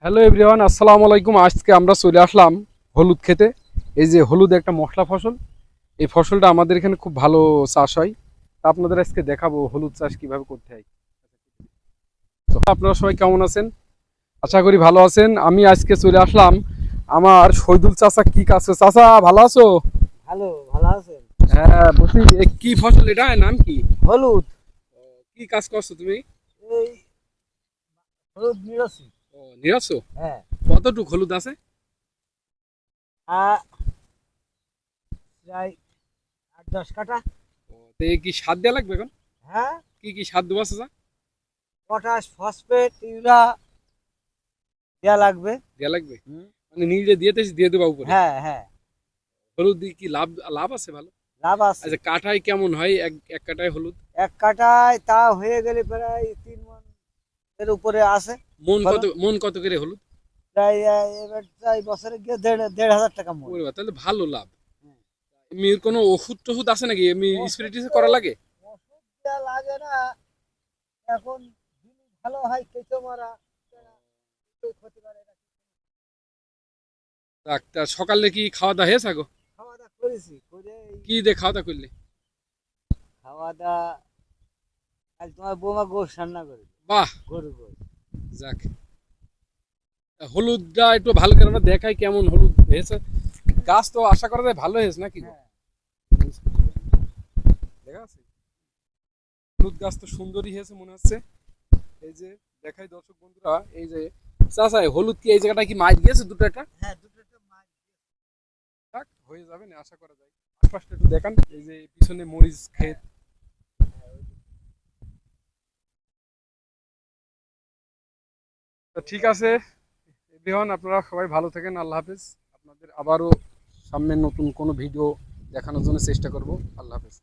Hello everyone, আসসালামু আলাইকুম। আজকে আমরা চলে আসলাম হলুদ খেতে। এই যে হলুদ একটা মশলা ফসল, এই ফসলটা আমাদের এখানে খুব ভালো চাষ হয়। তা আপনাদের আজকে দেখাবো হলুদ চাষ কিভাবে করতে হয়। তো আপনারা সবাই কেমন আছেন? আশা করি ভালো আছেন। আমি আজকে চলে আসলাম আমার শহীদুল চাচা কি কাজ করে। চাচা ভালো আছো? ভালো ভালো আছেন। হ্যাঁ বলছি, কি ফসল এটা, নাম কি? হলুদ। কি কাজ করছো তুমি? এই হলুদ নিরসি। ও, নিরাছো? হ্যাঁ। কতটুক হলুদ আছে? প্রায় 8-10 কাঠা। ও, তো এই কি সার দেওয়া লাগবে এখন? হ্যাঁ। কি কি সার দেবো চাচা? পটাশ, ফসফেট, ইউরিয়া দেওয়া লাগবে। দেওয়া লাগবে মানে নিজে দিয়ে দেবো উপরে? হ্যাঁ হ্যাঁ। হলুদ দিয়ে কি লাভ লাভ আছে ভালো? লাভ আছে। আচ্ছা, কাঠায় কেমন হয় এক এক কাঠায় হলুদ? 1 কাঠায় তা হয়ে গেলে প্রায় 3 মণ এর উপরে আসে। মন কত করে হলুদ? প্রায় এবার প্রায় বছরে গিয়ে 1,500 টাকা মণ। ওরে বাবা, তাহলে ভালো লাভ। হুম। এমনি কোনো ওষুধ টষুধ আছে নাকি? এমনি স্প্রে টিস্প্রে করা লাগে? ওষুধ দেওয়া লাগে না। এখন জিনিস ভালো হয় কেঁচো মারা, ক্ষতি করে না। তা সকালে কি খাওয়া দাওয়া হয়েছে গো? খাওয়া দাওয়া করেছি, করে কি দিয়ে খাওয়া দাওয়া করলে? খাওয়া দাওয়া আজ তোমার বৌমা গোশ রান্না করে, বাহ, গরু গোশ। যাক। তা হলুদটা একটু ভালো করে আমরা দেখাই কেমন হলুদ হয়েছে। গাছ তো আশা করা যায় ভালো হয়েছে নাকি গো? হ্যাঁ। দেখা আছে, হলুদ গাছ তো সুন্দরই হয়েছে মনে হচ্ছে। এই যে দেখাই দর্শক বন্ধুরা, এই যে চাচা হলুদ কি এই জায়গাটা কি মাছ দিয়েছে দুটো একটা? হ্যাঁ, দুটো তো মাছ। যাক, হয়ে যাবে না আশা করা যায়। আশপাশটা একটু দেখান, এই যে পিছনে মরিচ ক্ষেত। তো ঠিক আছে এভরিওয়ান, আপনারা সবাই ভালো থাকেন। আল্লাহ হাফেজ। আপনাদের আবারও সামনে নতুন কোনো ভিডিও দেখানোর জন্য চেষ্টা করব। আল্লাহ হাফেজ।